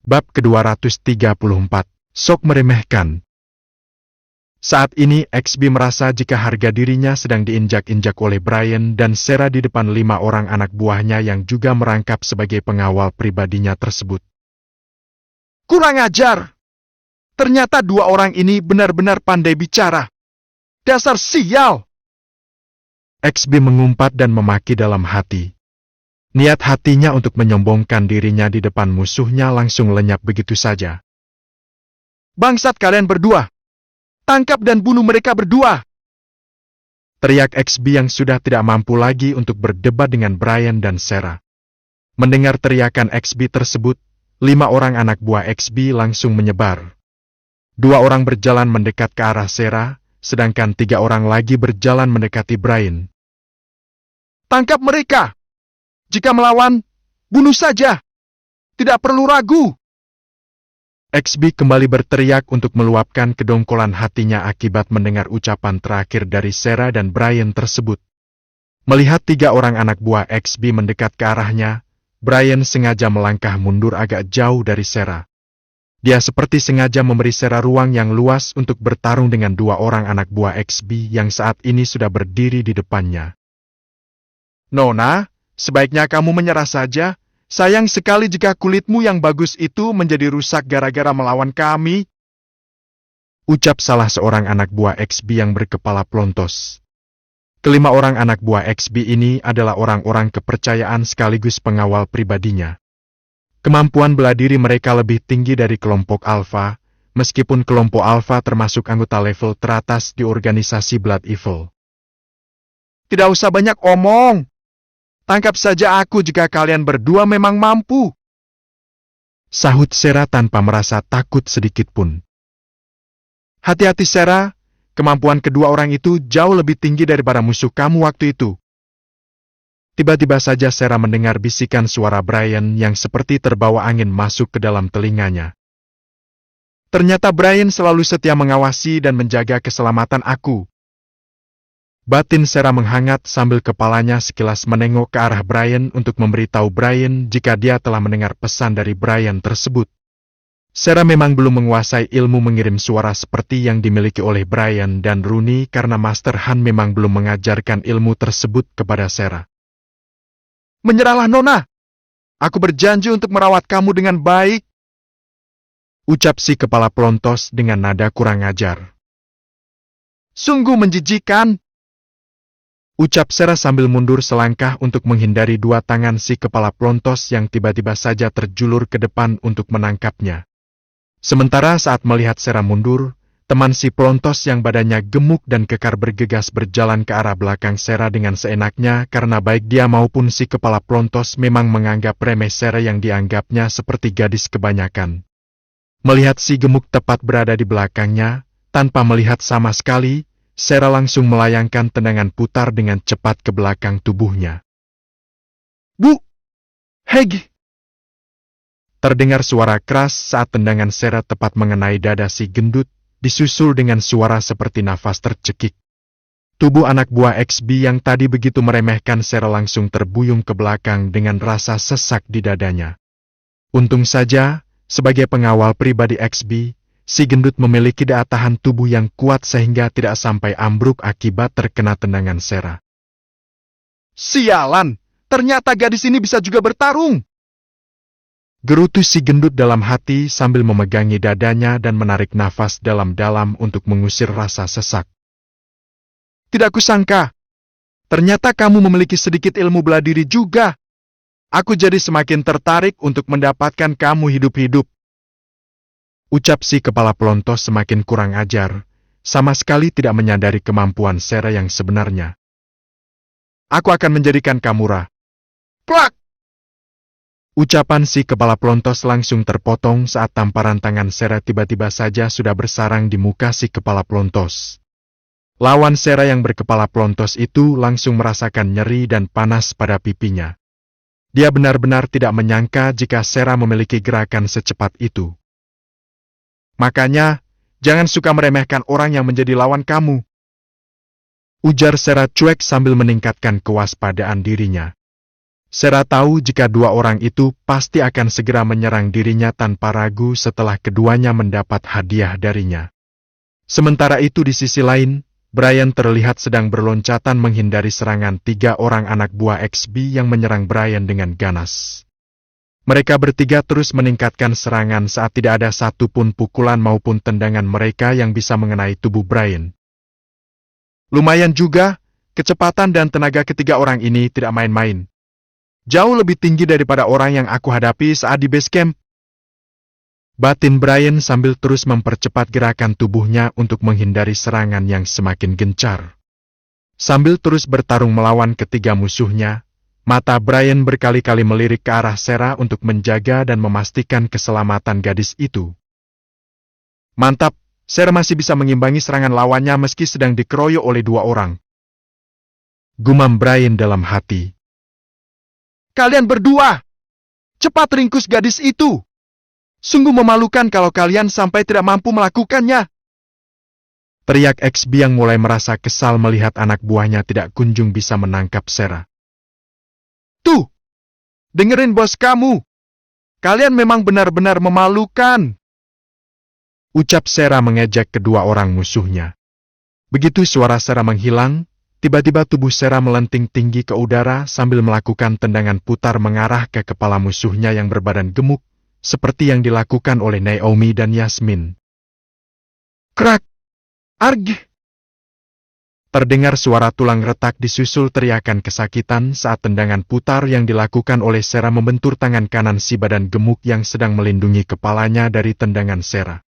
Bab ke-234, Sok meremehkan. Saat ini XB merasa jika harga dirinya sedang diinjak-injak oleh Brian dan Sarah di depan 5 orang anak buahnya yang juga merangkap sebagai pengawal pribadinya tersebut. Kurang ajar! Ternyata 2 orang ini benar-benar pandai bicara. Dasar sial! XB mengumpat dan memaki dalam hati. Niat hatinya untuk menyombongkan dirinya di depan musuhnya langsung lenyap begitu saja. Bangsat kalian berdua! Tangkap dan bunuh mereka berdua! Teriak XB yang sudah tidak mampu lagi untuk berdebat dengan Brian dan Sarah. Mendengar teriakan XB tersebut, 5 orang anak buah XB langsung menyebar. 2 orang berjalan mendekat ke arah Sarah, sedangkan 3 orang lagi berjalan mendekati Brian. Tangkap mereka! Jika melawan, bunuh saja! Tidak perlu ragu! XB kembali berteriak untuk meluapkan kedongkolan hatinya akibat mendengar ucapan terakhir dari Sarah dan Brian tersebut. Melihat 3 orang anak buah XB mendekat ke arahnya, Brian sengaja melangkah mundur agak jauh dari Sarah. Dia seperti sengaja memberi Sarah ruang yang luas untuk bertarung dengan 2 orang anak buah XB yang saat ini sudah berdiri di depannya. Nona, sebaiknya kamu menyerah saja. Sayang sekali jika kulitmu yang bagus itu menjadi rusak gara-gara melawan kami. Ucap salah seorang anak buah XB yang berkepala plontos. Kelima orang anak buah XB ini adalah orang-orang kepercayaan sekaligus pengawal pribadinya. Kemampuan bela diri mereka lebih tinggi dari kelompok Alpha, meskipun kelompok Alpha termasuk anggota level teratas di organisasi Blood Evil. Tidak usah banyak omong. Tangkap saja aku jika kalian berdua memang mampu. Sahut Sarah tanpa merasa takut sedikitpun. Hati-hati Sarah, kemampuan kedua orang itu jauh lebih tinggi daripada musuh kamu waktu itu. Tiba-tiba saja Sarah mendengar bisikan suara Brian yang seperti terbawa angin masuk ke dalam telinganya. Ternyata Brian selalu setia mengawasi dan menjaga keselamatan aku. Batin Sarah menghangat sambil kepalanya sekilas menengok ke arah Brian untuk memberitahu Brian jika dia telah mendengar pesan dari Brian tersebut. Sarah memang belum menguasai ilmu mengirim suara seperti yang dimiliki oleh Brian dan Rooney karena Master Han memang belum mengajarkan ilmu tersebut kepada Sarah. Menyerahlah Nona! Aku berjanji untuk merawat kamu dengan baik! Ucap si kepala plontos dengan nada kurang ajar. Sungguh menjijikan! Ucap Sarah sambil mundur selangkah untuk menghindari 2 tangan si kepala plontos yang tiba-tiba saja terjulur ke depan untuk menangkapnya. Sementara saat melihat Sarah mundur, teman si plontos yang badannya gemuk dan kekar bergegas berjalan ke arah belakang Sarah dengan seenaknya karena baik dia maupun si kepala plontos memang menganggap remeh Sarah yang dianggapnya seperti gadis kebanyakan. Melihat si gemuk tepat berada di belakangnya, tanpa melihat sama sekali, Sarah langsung melayangkan tendangan putar dengan cepat ke belakang tubuhnya. Bu! Heg! Terdengar suara keras saat tendangan Sarah tepat mengenai dada si gendut, disusul dengan suara seperti nafas tercekik. Tubuh anak buah XB yang tadi begitu meremehkan Sarah langsung terbuyung ke belakang dengan rasa sesak di dadanya. Untung saja, sebagai pengawal pribadi XB, si gendut memiliki daya tahan tubuh yang kuat sehingga tidak sampai ambruk akibat terkena tendangan Sarah. Sialan! Ternyata gadis ini bisa juga bertarung! Gerutu si gendut dalam hati sambil memegangi dadanya dan menarik nafas dalam-dalam untuk mengusir rasa sesak. Tidak kusangka! Ternyata kamu memiliki sedikit ilmu bela diri juga! Aku jadi semakin tertarik untuk mendapatkan kamu hidup-hidup. Ucap si kepala plontos semakin kurang ajar, sama sekali tidak menyadari kemampuan Sarah yang sebenarnya. Aku akan menjadikan kamu Ra. Plak! Ucapan si kepala plontos langsung terpotong saat tamparan tangan Sarah tiba-tiba saja sudah bersarang di muka si kepala plontos. Lawan Sarah yang berkepala plontos itu langsung merasakan nyeri dan panas pada pipinya. Dia benar-benar tidak menyangka jika Sarah memiliki gerakan secepat itu. Makanya, jangan suka meremehkan orang yang menjadi lawan kamu. Ujar Sarah cuek sambil meningkatkan kewaspadaan dirinya. Sarah tahu jika dua orang itu pasti akan segera menyerang dirinya tanpa ragu setelah keduanya mendapat hadiah darinya. Sementara itu di sisi lain, Brian terlihat sedang berloncatan menghindari serangan tiga orang anak buah XB yang menyerang Brian dengan ganas. Mereka bertiga terus meningkatkan serangan saat tidak ada satupun pukulan maupun tendangan mereka yang bisa mengenai tubuh Brian. Lumayan juga, kecepatan dan tenaga ketiga orang ini tidak main-main. Jauh lebih tinggi daripada orang yang aku hadapi saat di base camp. Batin Brian sambil terus mempercepat gerakan tubuhnya untuk menghindari serangan yang semakin gencar. Sambil terus bertarung melawan ketiga musuhnya, mata Brian berkali-kali melirik ke arah Sarah untuk menjaga dan memastikan keselamatan gadis itu. Mantap, Sarah masih bisa mengimbangi serangan lawannya meski sedang dikeroyok oleh dua orang. Gumam Brian dalam hati. Kalian berdua, cepat ringkus gadis itu. Sungguh memalukan kalau kalian sampai tidak mampu melakukannya. Teriak XB yang mulai merasa kesal melihat anak buahnya tidak kunjung bisa menangkap Sarah. Tuh, dengerin bos kamu. Kalian memang benar-benar memalukan. Ucap Sarah mengejek kedua orang musuhnya. Begitu suara Sarah menghilang, tiba-tiba tubuh Sarah melenting tinggi ke udara sambil melakukan tendangan putar mengarah ke kepala musuhnya yang berbadan gemuk, seperti yang dilakukan oleh Naomi dan Yasmin. Krak! Arg! Terdengar suara tulang retak disusul teriakan kesakitan saat tendangan putar yang dilakukan oleh Sarah membentur tangan kanan si badan gemuk yang sedang melindungi kepalanya dari tendangan Sarah.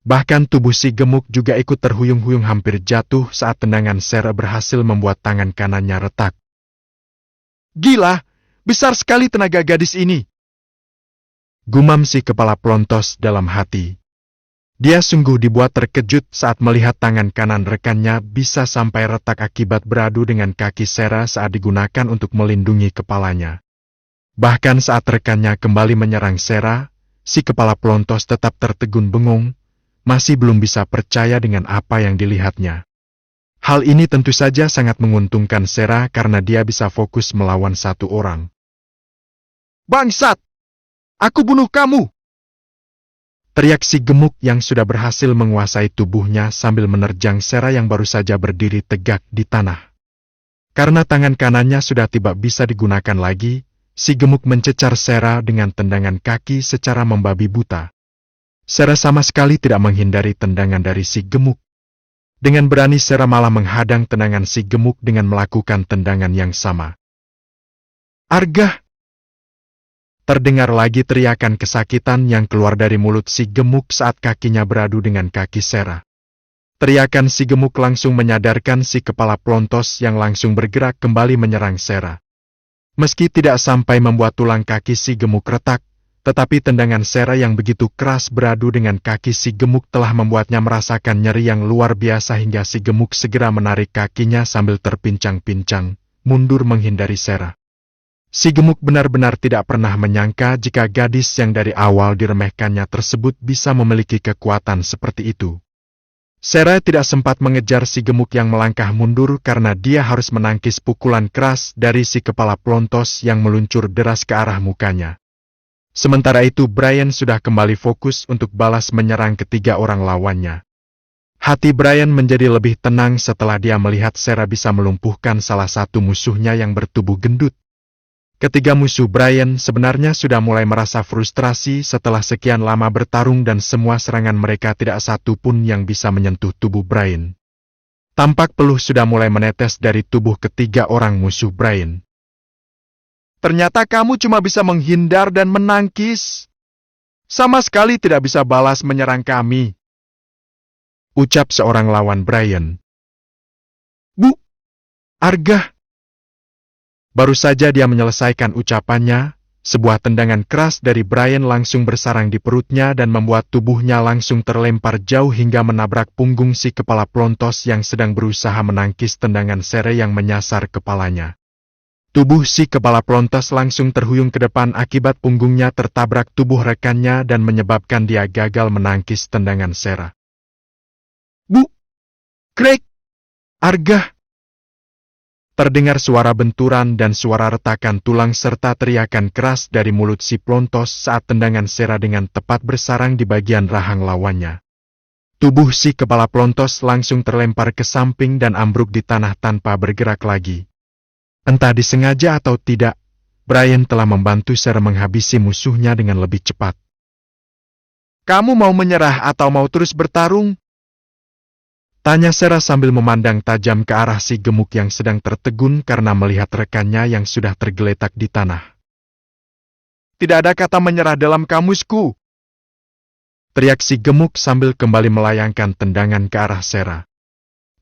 Bahkan tubuh si gemuk juga ikut terhuyung-huyung hampir jatuh saat tendangan Sarah berhasil membuat tangan kanannya retak. Gila, besar sekali tenaga gadis ini. Gumam si kepala pelontos dalam hati. Dia sungguh dibuat terkejut saat melihat tangan kanan rekannya bisa sampai retak akibat beradu dengan kaki Sarah saat digunakan untuk melindungi kepalanya. Bahkan saat rekannya kembali menyerang Sarah, si kepala pelontos tetap tertegun bengong, masih belum bisa percaya dengan apa yang dilihatnya. Hal ini tentu saja sangat menguntungkan Sarah karena dia bisa fokus melawan satu orang. Bangsat! Aku bunuh kamu! Teriak si gemuk yang sudah berhasil menguasai tubuhnya sambil menerjang Sarah yang baru saja berdiri tegak di tanah. Karena tangan kanannya sudah tidak bisa digunakan lagi, si gemuk mencecar Sarah dengan tendangan kaki secara membabi buta. Sarah sama sekali tidak menghindari tendangan dari si gemuk. Dengan berani Sarah malah menghadang tendangan si gemuk dengan melakukan tendangan yang sama. Argah! Terdengar lagi teriakan kesakitan yang keluar dari mulut si gemuk saat kakinya beradu dengan kaki Sarah. Teriakan si gemuk langsung menyadarkan si kepala pelontos yang langsung bergerak kembali menyerang Sarah. Meski tidak sampai membuat tulang kaki si gemuk retak, tetapi tendangan Sarah yang begitu keras beradu dengan kaki si gemuk telah membuatnya merasakan nyeri yang luar biasa hingga si gemuk segera menarik kakinya sambil terpincang-pincang, mundur menghindari Sarah. Si gemuk benar-benar tidak pernah menyangka jika gadis yang dari awal diremehkannya tersebut bisa memiliki kekuatan seperti itu. Sarah tidak sempat mengejar si gemuk yang melangkah mundur karena dia harus menangkis pukulan keras dari si kepala pelontos yang meluncur deras ke arah mukanya. Sementara itu Brian sudah kembali fokus untuk balas menyerang ketiga orang lawannya. Hati Brian menjadi lebih tenang setelah dia melihat Sarah bisa melumpuhkan salah satu musuhnya yang bertubuh gendut. Ketiga musuh Brian sebenarnya sudah mulai merasa frustrasi setelah sekian lama bertarung dan semua serangan mereka tidak satu pun yang bisa menyentuh tubuh Brian. Tampak peluh sudah mulai menetes dari tubuh ketiga orang musuh Brian. Ternyata kamu cuma bisa menghindar dan menangkis. Sama sekali tidak bisa balas menyerang kami. Ucap seorang lawan Brian. Bu! Argah! Baru saja dia menyelesaikan ucapannya, sebuah tendangan keras dari Brian langsung bersarang di perutnya dan membuat tubuhnya langsung terlempar jauh hingga menabrak punggung si kepala pelontos yang sedang berusaha menangkis tendangan Sarah yang menyasar kepalanya. Tubuh si kepala pelontos langsung terhuyung ke depan akibat punggungnya tertabrak tubuh rekannya dan menyebabkan dia gagal menangkis tendangan Sarah. Bu! Craig! Argah! Terdengar suara benturan dan suara retakan tulang serta teriakan keras dari mulut si pelontos saat tendangan Sera dengan tepat bersarang di bagian rahang lawannya. Tubuh si kepala pelontos langsung terlempar ke samping dan ambruk di tanah tanpa bergerak lagi. Entah disengaja atau tidak, Brian telah membantu Sera menghabisi musuhnya dengan lebih cepat. "Kamu mau menyerah atau mau terus bertarung?" tanya Sera sambil memandang tajam ke arah si gemuk yang sedang tertegun karena melihat rekannya yang sudah tergeletak di tanah. "Tidak ada kata menyerah dalam kamusku," teriak si gemuk sambil kembali melayangkan tendangan ke arah Sera.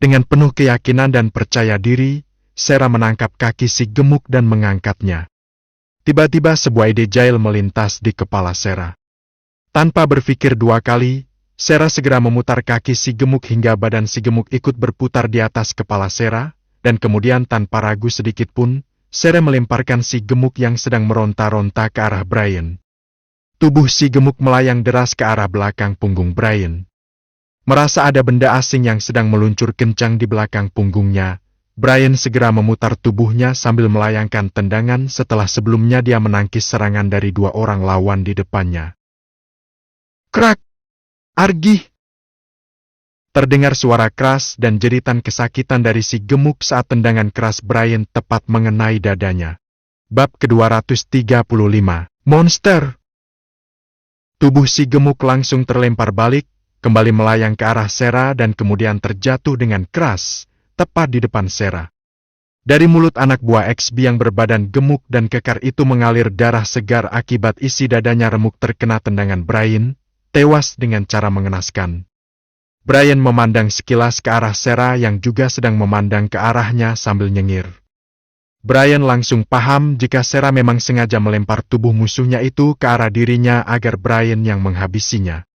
Dengan penuh keyakinan dan percaya diri, Sera menangkap kaki si gemuk dan mengangkatnya. Tiba-tiba sebuah ide jahil melintas di kepala Sera. Tanpa berpikir dua kali, Sera segera memutar kaki si gemuk hingga badan si gemuk ikut berputar di atas kepala Sera, dan kemudian tanpa ragu sedikit pun, Sera melemparkan si gemuk yang sedang meronta-ronta ke arah Brian. Tubuh si gemuk melayang deras ke arah belakang punggung Brian. Merasa ada benda asing yang sedang meluncur kencang di belakang punggungnya, Brian segera memutar tubuhnya sambil melayangkan tendangan setelah sebelumnya dia menangkis serangan dari dua orang lawan di depannya. Krak! Argih! Terdengar suara keras dan jeritan kesakitan dari si gemuk saat tendangan keras Brian tepat mengenai dadanya. Bab ke-235, Monster! Tubuh si gemuk langsung terlempar balik, kembali melayang ke arah Sera dan kemudian terjatuh dengan keras, tepat di depan Sera. Dari mulut anak buah XB yang berbadan gemuk dan kekar itu mengalir darah segar akibat isi dadanya remuk terkena tendangan Brian, tewas dengan cara mengenaskan. Brian memandang sekilas ke arah Sera yang juga sedang memandang ke arahnya sambil nyengir. Brian langsung paham jika Sera memang sengaja melempar tubuh musuhnya itu ke arah dirinya agar Brian yang menghabisinya.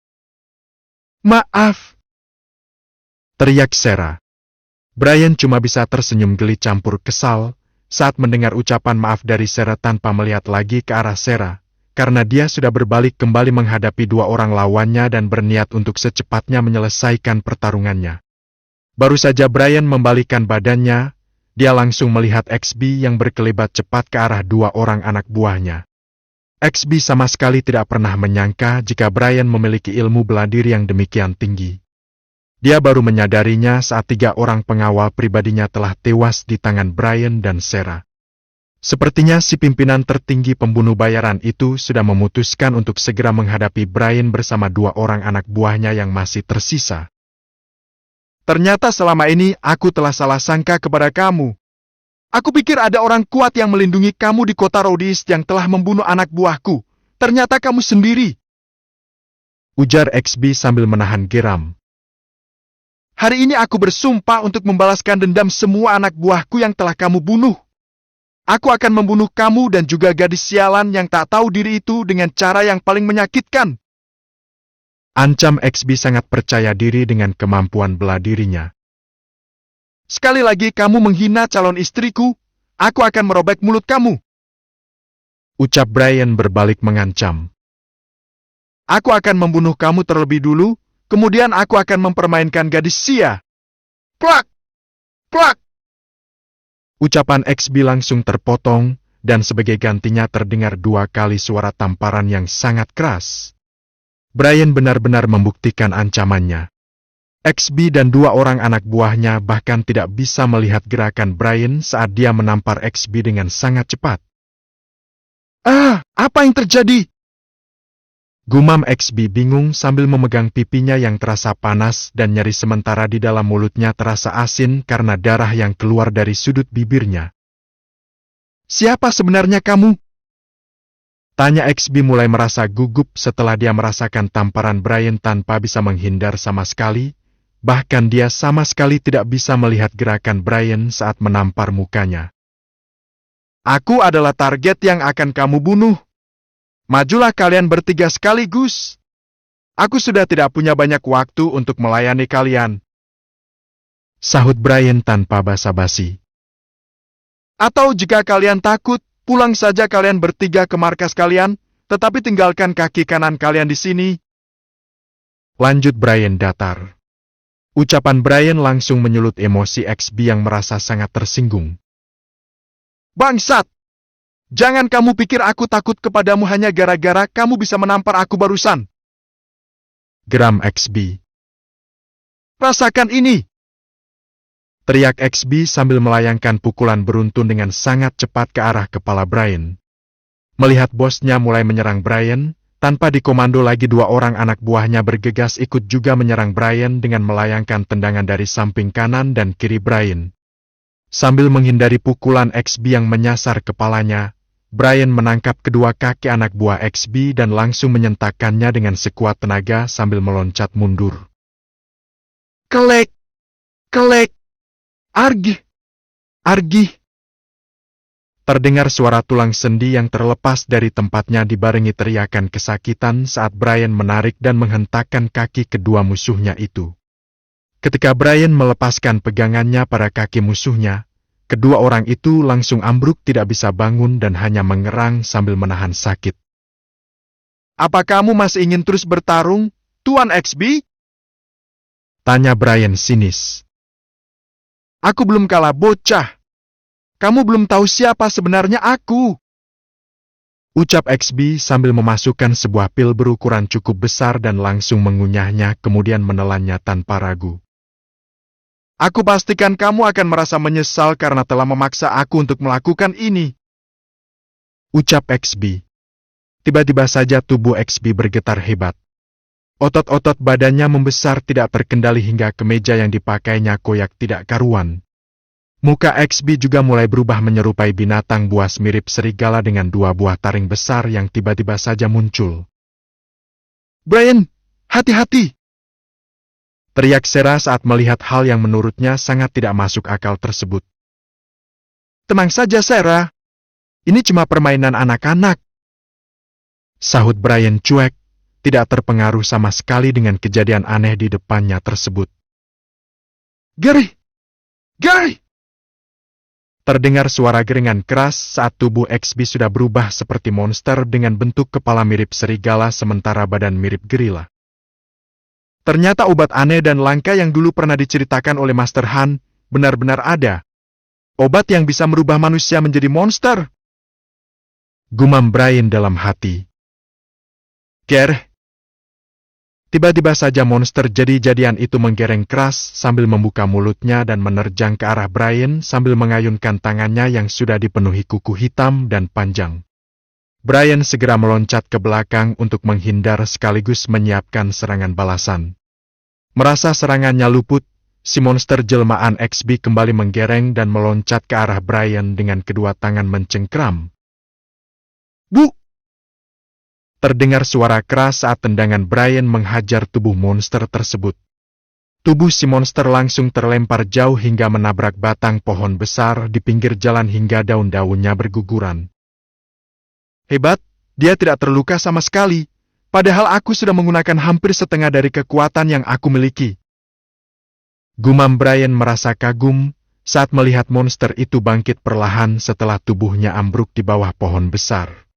"Maaf!" teriak Sera. Brian cuma bisa tersenyum geli campur kesal saat mendengar ucapan maaf dari Sera tanpa melihat lagi ke arah Sera, karena dia sudah berbalik kembali menghadapi dua orang lawannya dan berniat untuk secepatnya menyelesaikan pertarungannya. Baru saja Brian membalikkan badannya, dia langsung melihat XB yang berkelebat cepat ke arah dua orang anak buahnya. XB sama sekali tidak pernah menyangka jika Brian memiliki ilmu bela diri yang demikian tinggi. Dia baru menyadarinya saat tiga orang pengawal pribadinya telah tewas di tangan Brian dan Sera. Sepertinya si pimpinan tertinggi pembunuh bayaran itu sudah memutuskan untuk segera menghadapi Brian bersama dua orang anak buahnya yang masih tersisa. "Ternyata selama ini aku telah salah sangka kepada kamu. Aku pikir ada orang kuat yang melindungi kamu di kota Rhodes yang telah membunuh anak buahku. Ternyata kamu sendiri," ujar XB sambil menahan geram. "Hari ini aku bersumpah untuk membalaskan dendam semua anak buahku yang telah kamu bunuh. Aku akan membunuh kamu dan juga gadis sialan yang tak tahu diri itu dengan cara yang paling menyakitkan," ancam XB sangat percaya diri dengan kemampuan bela dirinya. "Sekali lagi kamu menghina calon istriku, aku akan merobek mulut kamu," ucap Brian berbalik mengancam. "Aku akan membunuh kamu terlebih dulu, kemudian aku akan mempermainkan gadis sia." Plak! Plak! Ucapan XB langsung terpotong, dan sebagai gantinya terdengar dua kali suara tamparan yang sangat keras. Brian benar-benar membuktikan ancamannya. XB dan dua orang anak buahnya bahkan tidak bisa melihat gerakan Brian saat dia menampar XB dengan sangat cepat. "Ah, apa yang terjadi?" gumam XB bingung sambil memegang pipinya yang terasa panas dan nyeri sementara di dalam mulutnya terasa asin karena darah yang keluar dari sudut bibirnya. "Siapa sebenarnya kamu?" tanya XB mulai merasa gugup setelah dia merasakan tamparan Brian tanpa bisa menghindar sama sekali, bahkan dia sama sekali tidak bisa melihat gerakan Brian saat menampar mukanya. "Aku adalah target yang akan kamu bunuh. Majulah kalian bertiga sekaligus. Aku sudah tidak punya banyak waktu untuk melayani kalian," sahut Brian tanpa basa-basi. "Atau jika kalian takut, pulang saja kalian bertiga ke markas kalian, tetapi tinggalkan kaki kanan kalian di sini," lanjut Brian datar. Ucapan Brian langsung menyulut emosi XB yang merasa sangat tersinggung. Bangsat! Jangan kamu pikir aku takut kepadamu hanya gara-gara kamu bisa menampar aku barusan. Geram XB. Rasakan ini! Teriak XB sambil melayangkan pukulan beruntun dengan sangat cepat ke arah kepala Brian. Melihat bosnya mulai menyerang Brian, tanpa dikomando lagi dua orang anak buahnya bergegas ikut juga menyerang Brian dengan melayangkan tendangan dari samping kanan dan kiri Brian. Sambil menghindari pukulan XB yang menyasar kepalanya, Brian menangkap kedua kaki anak buah XB dan langsung menyentakkannya dengan sekuat tenaga sambil meloncat mundur. Kelek! Kelek! Argih! Argih! Terdengar suara tulang sendi yang terlepas dari tempatnya dibarengi teriakan kesakitan saat Brian menarik dan menghentakkan kaki kedua musuhnya itu. Ketika Brian melepaskan pegangannya pada kaki musuhnya, kedua orang itu langsung ambruk tidak bisa bangun dan hanya mengerang sambil menahan sakit. Apa kamu masih ingin terus bertarung, Tuan XB? Tanya Brian sinis. Aku belum kalah bocah. Kamu belum tahu siapa sebenarnya aku. Ucap XB sambil memasukkan sebuah pil berukuran cukup besar dan langsung mengunyahnya kemudian menelannya tanpa ragu. Aku pastikan kamu akan merasa menyesal karena telah memaksa aku untuk melakukan ini. Ucap XB. Tiba-tiba saja tubuh XB bergetar hebat. Otot-otot badannya membesar tidak terkendali hingga kemeja yang dipakainya koyak tidak karuan. Muka XB juga mulai berubah menyerupai binatang buas mirip serigala dengan dua buah taring besar yang tiba-tiba saja muncul. Brian, hati-hati! Teriak Sarah saat melihat hal yang menurutnya sangat tidak masuk akal tersebut. Tenang saja Sarah, ini cuma permainan anak-anak. Sahut Brian cuek, tidak terpengaruh sama sekali dengan kejadian aneh di depannya tersebut. Gary! Gary! Terdengar suara geringan keras saat tubuh XB sudah berubah seperti monster dengan bentuk kepala mirip serigala sementara badan mirip gorila. Ternyata obat aneh dan langka yang dulu pernah diceritakan oleh Master Han, benar-benar ada. Obat yang bisa merubah manusia menjadi monster. Gumam Brian dalam hati. Ger. Tiba-tiba saja monster jadi-jadian itu menggereng keras sambil membuka mulutnya dan menerjang ke arah Brian sambil mengayunkan tangannya yang sudah dipenuhi kuku hitam dan panjang. Brian segera meloncat ke belakang untuk menghindar sekaligus menyiapkan serangan balasan. Merasa serangannya luput, si monster jelmaan XB kembali menggereng dan meloncat ke arah Brian dengan kedua tangan mencengkram. Bu! Terdengar suara keras saat tendangan Brian menghajar tubuh monster tersebut. Tubuh si monster langsung terlempar jauh hingga menabrak batang pohon besar di pinggir jalan hingga daun-daunnya berguguran. Hebat, dia tidak terluka sama sekali, padahal aku sudah menggunakan hampir setengah dari kekuatan yang aku miliki. Gumam Brian merasa kagum saat melihat monster itu bangkit perlahan setelah tubuhnya ambruk di bawah pohon besar.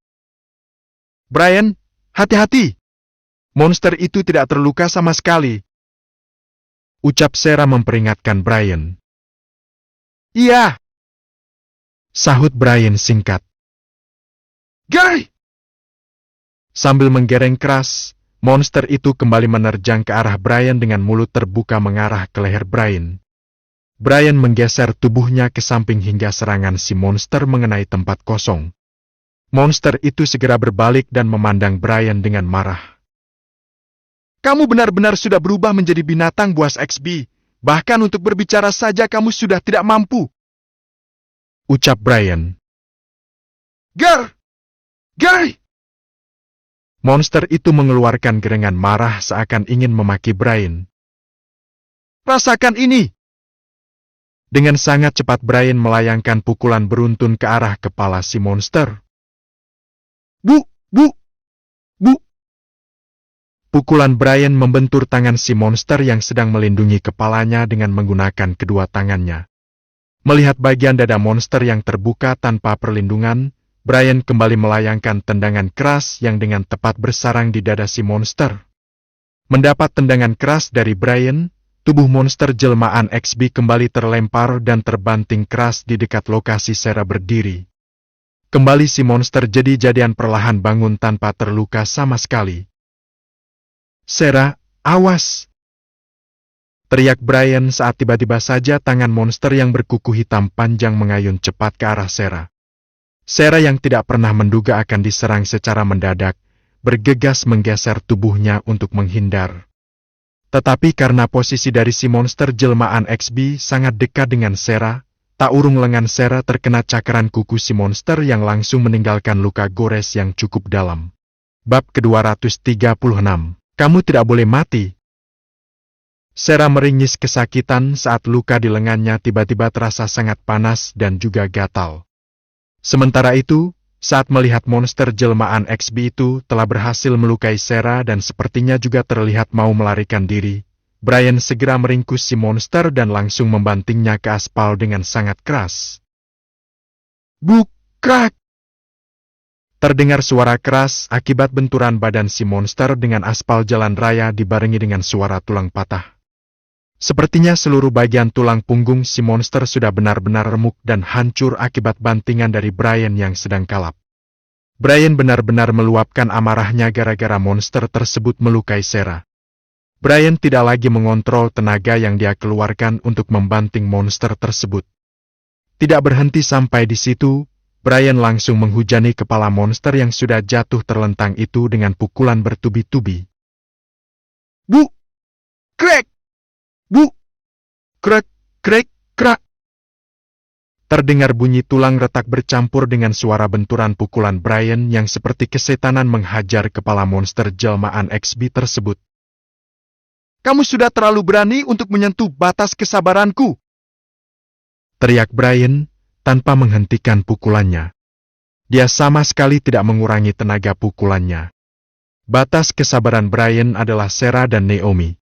Brian, hati-hati! Monster itu tidak terluka sama sekali. Ucap Sarah memperingatkan Brian. Iya! Sahut Brian singkat. Gary! Sambil menggereng keras, monster itu kembali menerjang ke arah Brian dengan mulut terbuka mengarah ke leher Brian. Brian menggeser tubuhnya ke samping hingga serangan si monster mengenai tempat kosong. Monster itu segera berbalik dan memandang Brian dengan marah. Kamu benar-benar sudah berubah menjadi binatang buas XB. Bahkan untuk berbicara saja kamu sudah tidak mampu. Ucap Brian. Gary! Monster itu mengeluarkan gerengan marah seakan ingin memaki Brian. Rasakan ini! Dengan sangat cepat Brian melayangkan pukulan beruntun ke arah kepala si monster. Bu! Pukulan Brian membentur tangan si monster yang sedang melindungi kepalanya dengan menggunakan kedua tangannya. Melihat bagian dada monster yang terbuka tanpa perlindungan, Brian kembali melayangkan tendangan keras yang dengan tepat bersarang di dada si monster. Mendapat tendangan keras dari Brian, tubuh monster jelmaan XB kembali terlempar dan terbanting keras di dekat lokasi Sarah berdiri. Kembali si monster jadi-jadian perlahan bangun tanpa terluka sama sekali. Sarah, awas! Teriak Brian saat tiba-tiba saja tangan monster yang berkuku hitam panjang mengayun cepat ke arah Sarah. Sarah yang tidak pernah menduga akan diserang secara mendadak, bergegas menggeser tubuhnya untuk menghindar. Tetapi karena posisi dari si monster jelmaan XB sangat dekat dengan Sarah, tak urung lengan Sarah terkena cakaran kuku si monster yang langsung meninggalkan luka gores yang cukup dalam. Bab ke-236. Kamu tidak boleh mati. Sarah meringis kesakitan saat luka di lengannya tiba-tiba terasa sangat panas dan juga gatal. Sementara itu, saat melihat monster jelmaan XB itu telah berhasil melukai Sarah dan sepertinya juga terlihat mau melarikan diri, Brian segera meringkus si monster dan langsung membantingnya ke aspal dengan sangat keras. Buk, krak! Terdengar suara keras akibat benturan badan si monster dengan aspal jalan raya dibarengi dengan suara tulang patah. Sepertinya seluruh bagian tulang punggung si monster sudah benar-benar remuk dan hancur akibat bantingan dari Brian yang sedang kalap. Brian benar-benar meluapkan amarahnya gara-gara monster tersebut melukai Sarah. Brian tidak lagi mengontrol tenaga yang dia keluarkan untuk membanting monster tersebut. Tidak berhenti sampai di situ, Brian langsung menghujani kepala monster yang sudah jatuh terlentang itu dengan pukulan bertubi-tubi. Bu! Krek! Bu! Krek, krek, krak. Terdengar bunyi tulang retak bercampur dengan suara benturan pukulan Brian yang seperti kesetanan menghajar kepala monster jelmaan XB tersebut. Kamu sudah terlalu berani untuk menyentuh batas kesabaranku. Teriak Brian tanpa menghentikan pukulannya. Dia sama sekali tidak mengurangi tenaga pukulannya. Batas kesabaran Brian adalah Sarah dan Naomi.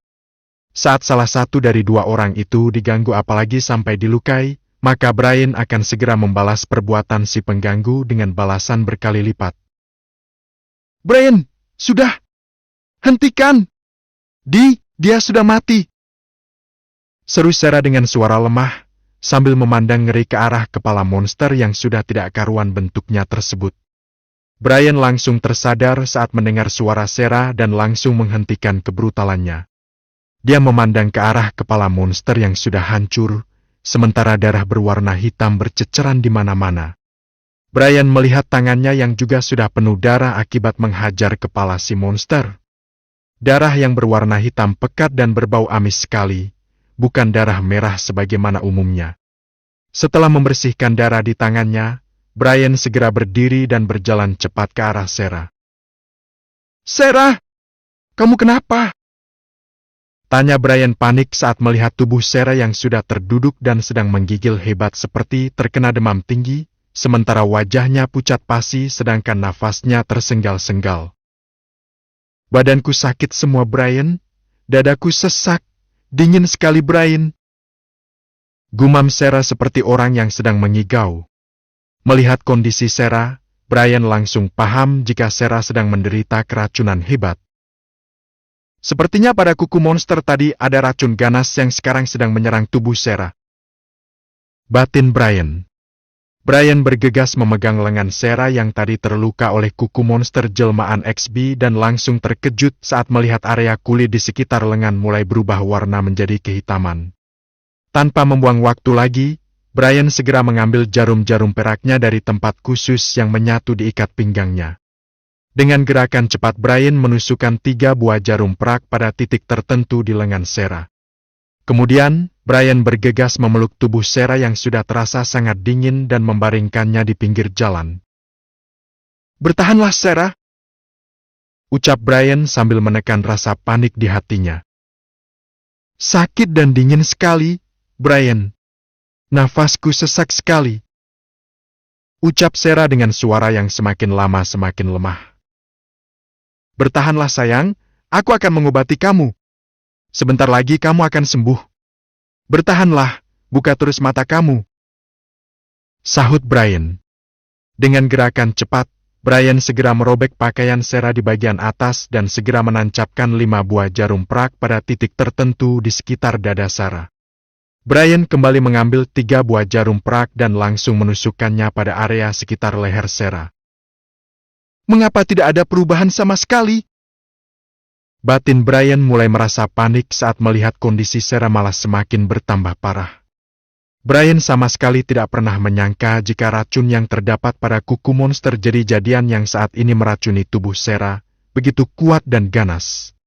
Saat salah satu dari dua orang itu diganggu apalagi sampai dilukai, maka Brian akan segera membalas perbuatan si pengganggu dengan balasan berkali lipat. Brian, sudah! Hentikan! Dia sudah mati! Seru Sarah dengan suara lemah, sambil memandang ngeri ke arah kepala monster yang sudah tidak karuan bentuknya tersebut. Brian langsung tersadar saat mendengar suara Sarah dan langsung menghentikan kebrutalannya. Dia memandang ke arah kepala monster yang sudah hancur, sementara darah berwarna hitam berceceran di mana-mana. Brian melihat tangannya yang juga sudah penuh darah akibat menghajar kepala si monster. Darah yang berwarna hitam pekat dan berbau amis sekali, bukan darah merah sebagaimana umumnya. Setelah membersihkan darah di tangannya, Brian segera berdiri dan berjalan cepat ke arah Sarah. Sarah! Kamu kenapa? Tanya Brian panik saat melihat tubuh Sarah yang sudah terduduk dan sedang menggigil hebat seperti terkena demam tinggi, sementara wajahnya pucat pasi sedangkan nafasnya tersenggal-senggal. Badanku sakit semua Brian, dadaku sesak, dingin sekali Brian. Gumam Sarah seperti orang yang sedang mengigau. Melihat kondisi Sarah, Brian langsung paham jika Sarah sedang menderita keracunan hebat. Sepertinya pada kuku monster tadi ada racun ganas yang sekarang sedang menyerang tubuh Sarah. Batin Brian. Brian bergegas memegang lengan Sarah yang tadi terluka oleh kuku monster jelmaan XB dan langsung terkejut saat melihat area kulit di sekitar lengan mulai berubah warna menjadi kehitaman. Tanpa membuang waktu lagi, Brian segera mengambil jarum-jarum peraknya dari tempat khusus yang menyatu di ikat pinggangnya. Dengan gerakan cepat Brian menusukkan 3 buah jarum perak pada titik tertentu di lengan Sarah. Kemudian, Brian bergegas memeluk tubuh Sarah yang sudah terasa sangat dingin dan membaringkannya di pinggir jalan. Bertahanlah Sarah! Ucap Brian sambil menekan rasa panik di hatinya. Sakit dan dingin sekali, Brian. Nafasku sesak sekali. Ucap Sarah dengan suara yang semakin lama semakin lemah. Bertahanlah sayang, aku akan mengobati kamu. Sebentar lagi kamu akan sembuh. Bertahanlah, buka terus mata kamu. Sahut Brian. Dengan gerakan cepat, Brian segera merobek pakaian Sarah di bagian atas dan segera menancapkan 5 buah jarum perak pada titik tertentu di sekitar dada Sarah. Brian kembali mengambil 3 buah jarum perak dan langsung menusukkannya pada area sekitar leher Sarah. Mengapa tidak ada perubahan sama sekali? Batin Brian mulai merasa panik saat melihat kondisi Sarah malah semakin bertambah parah. Brian sama sekali tidak pernah menyangka jika racun yang terdapat pada kuku monster jadi-jadian yang saat ini meracuni tubuh Sarah begitu kuat dan ganas.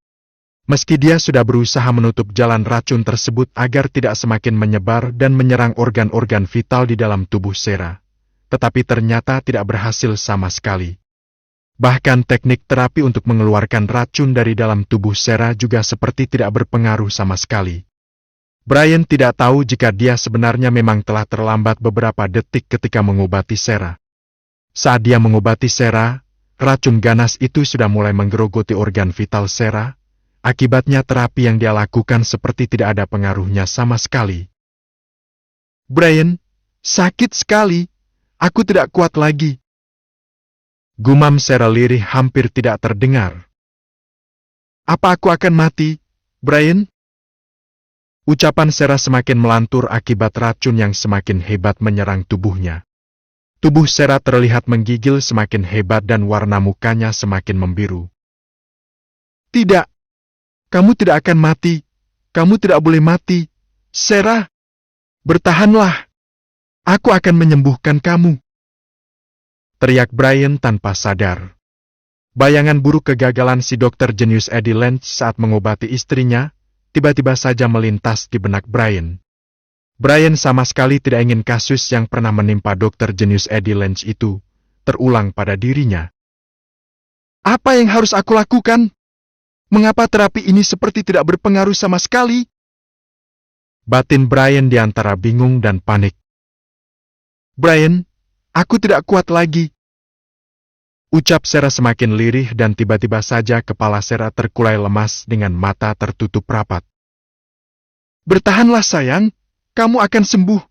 Meski dia sudah berusaha menutup jalan racun tersebut agar tidak semakin menyebar dan menyerang organ-organ vital di dalam tubuh Sarah, tetapi ternyata tidak berhasil sama sekali. Bahkan teknik terapi untuk mengeluarkan racun dari dalam tubuh Sarah juga seperti tidak berpengaruh sama sekali. Brian tidak tahu jika dia sebenarnya memang telah terlambat beberapa detik ketika mengobati Sarah. Saat dia mengobati Sarah, racun ganas itu sudah mulai menggerogoti organ vital Sarah. Akibatnya terapi yang dia lakukan seperti tidak ada pengaruhnya sama sekali. Brian, sakit sekali. Aku tidak kuat lagi. Gumam Sarah lirih hampir tidak terdengar. Apa aku akan mati, Brian? Ucapan Sarah semakin melantur akibat racun yang semakin hebat menyerang tubuhnya. Tubuh Sarah terlihat menggigil semakin hebat dan warna mukanya semakin membiru. Tidak. Kamu tidak akan mati. Kamu tidak boleh mati. Sarah, bertahanlah. Aku akan menyembuhkan kamu. Teriak Brian tanpa sadar. Bayangan buruk kegagalan si dokter jenius Eddie Lynch saat mengobati istrinya tiba-tiba saja melintas di benak Brian. Brian sama sekali tidak ingin kasus yang pernah menimpa dokter jenius Eddie Lynch itu terulang pada dirinya. Apa yang harus aku lakukan? Mengapa terapi ini seperti tidak berpengaruh sama sekali? Batin Brian di antara bingung dan panik. Brian, aku tidak kuat lagi. Ucap Sarah semakin lirih dan tiba-tiba saja kepala Sarah terkulai lemas dengan mata tertutup rapat. Bertahanlah sayang, kamu akan sembuh.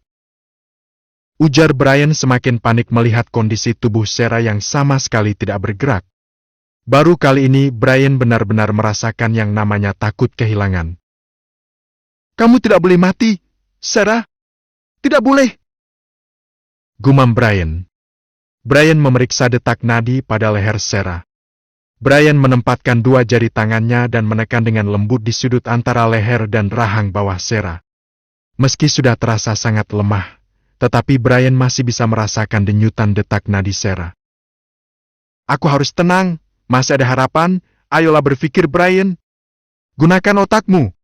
Ujar Brian semakin panik melihat kondisi tubuh Sarah yang sama sekali tidak bergerak. Baru kali ini Brian benar-benar merasakan yang namanya takut kehilangan. Kamu tidak boleh mati, Sarah. Tidak boleh. Gumam Brian. Brian memeriksa detak nadi pada leher Sarah. Brian menempatkan 2 jari tangannya dan menekan dengan lembut di sudut antara leher dan rahang bawah Sarah. Meski sudah terasa sangat lemah, tetapi Brian masih bisa merasakan denyutan detak nadi Sarah. Aku harus tenang, masih ada harapan, ayolah berpikir Brian. Gunakan otakmu.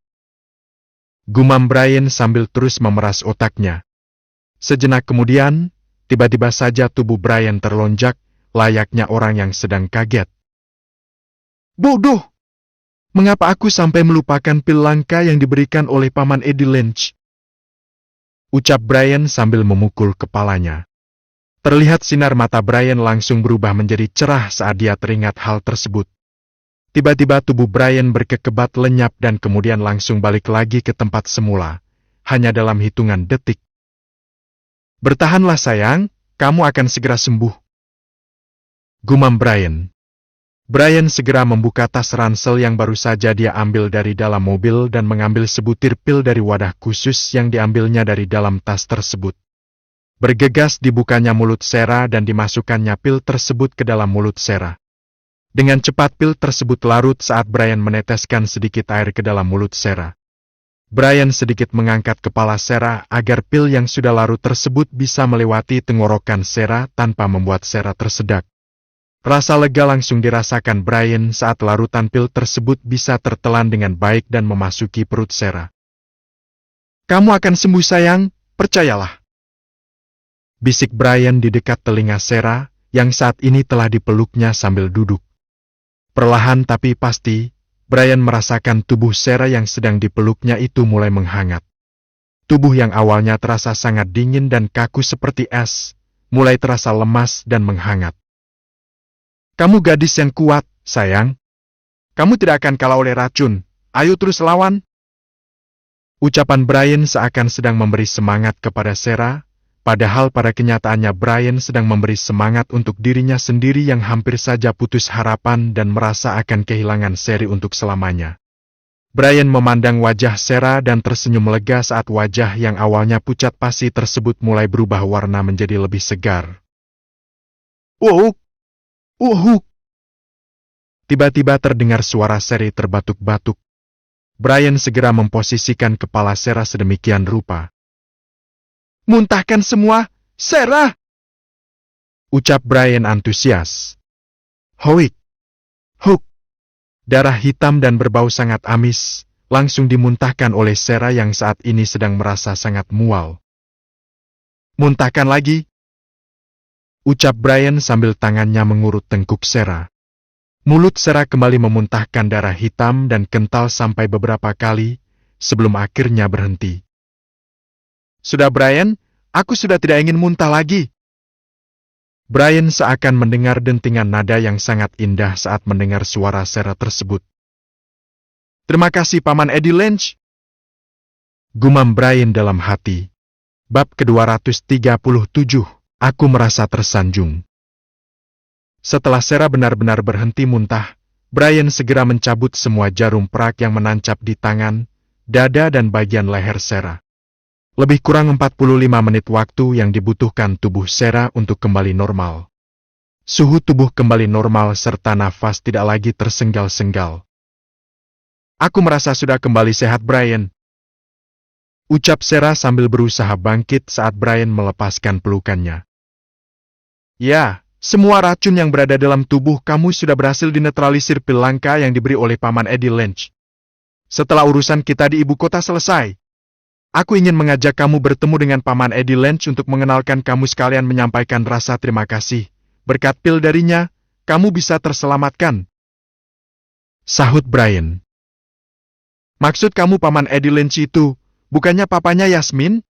Gumam Brian sambil terus memeras otaknya. Sejenak kemudian, tiba-tiba saja tubuh Brian terlonjak, layaknya orang yang sedang kaget. Bodoh! Mengapa aku sampai melupakan pil langka yang diberikan oleh Paman Eddie Lynch? Ucap Brian sambil memukul kepalanya. Terlihat sinar mata Brian langsung berubah menjadi cerah saat dia teringat hal tersebut. Tiba-tiba tubuh Brian berkekebat lenyap dan kemudian langsung balik lagi ke tempat semula, hanya dalam hitungan detik. Bertahanlah sayang, kamu akan segera sembuh. Gumam Brian. Brian segera membuka tas ransel yang baru saja dia ambil dari dalam mobil dan mengambil sebutir pil dari wadah khusus yang diambilnya dari dalam tas tersebut. Bergegas dibukanya mulut Sarah dan dimasukkannya pil tersebut ke dalam mulut Sarah. Dengan cepat pil tersebut larut saat Brian meneteskan sedikit air ke dalam mulut Sarah. Brian sedikit mengangkat kepala Sarah agar pil yang sudah larut tersebut bisa melewati tenggorokan Sarah tanpa membuat Sarah tersedak. Rasa lega langsung dirasakan Brian saat larutan pil tersebut bisa tertelan dengan baik dan memasuki perut Sarah. Kamu akan sembuh sayang, percayalah. Bisik Brian di dekat telinga Sarah yang saat ini telah dipeluknya sambil duduk. Perlahan tapi pasti, Brian merasakan tubuh Sarah yang sedang dipeluknya itu mulai menghangat. Tubuh yang awalnya terasa sangat dingin dan kaku seperti es, mulai terasa lemas dan menghangat. Kamu gadis yang kuat, sayang. Kamu tidak akan kalah oleh racun. Ayo terus lawan. Ucapan Brian seakan sedang memberi semangat kepada Sarah, padahal pada kenyataannya Brian sedang memberi semangat untuk dirinya sendiri yang hampir saja putus harapan dan merasa akan kehilangan Sherry untuk selamanya. Brian memandang wajah Sarah dan tersenyum lega saat wajah yang awalnya pucat pasi tersebut mulai berubah warna menjadi lebih segar. Wow! Wow! Tiba-tiba terdengar suara Sherry terbatuk-batuk. Brian segera memposisikan kepala Sarah sedemikian rupa. Muntahkan semua, Sarah! Ucap Brian antusias. Hoik! Huk! Darah hitam dan berbau sangat amis, langsung dimuntahkan oleh Sarah yang saat ini sedang merasa sangat mual. Muntahkan lagi! Ucap Brian sambil tangannya mengurut tengkuk Sarah. Mulut Sarah kembali memuntahkan darah hitam dan kental sampai beberapa kali, sebelum akhirnya berhenti. Sudah Brian, aku sudah tidak ingin muntah lagi. Brian seakan mendengar dentingan nada yang sangat indah saat mendengar suara Sarah tersebut. Terima kasih Paman Eddie Lynch. Gumam Brian dalam hati. Bab ke-237, aku merasa tersanjung. Setelah Sarah benar-benar berhenti muntah, Brian segera mencabut semua jarum perak yang menancap di tangan, dada dan bagian leher Sarah. Lebih kurang 45 menit waktu yang dibutuhkan tubuh Sarah untuk kembali normal. Suhu tubuh kembali normal serta nafas tidak lagi tersenggal-senggal. Aku merasa sudah kembali sehat Brian. Ucap Sarah sambil berusaha bangkit saat Brian melepaskan pelukannya. Ya, semua racun yang berada dalam tubuh kamu sudah berhasil dinetralisir pil langka yang diberi oleh Paman Eddie Lynch. Setelah urusan kita di ibu kota selesai, aku ingin mengajak kamu bertemu dengan Paman Eddie Lynch untuk mengenalkan kamu sekalian menyampaikan rasa terima kasih. Berkat pil darinya, kamu bisa terselamatkan. Sahut Brian. Maksud kamu Paman Eddie Lynch itu, bukannya papanya Yasmin?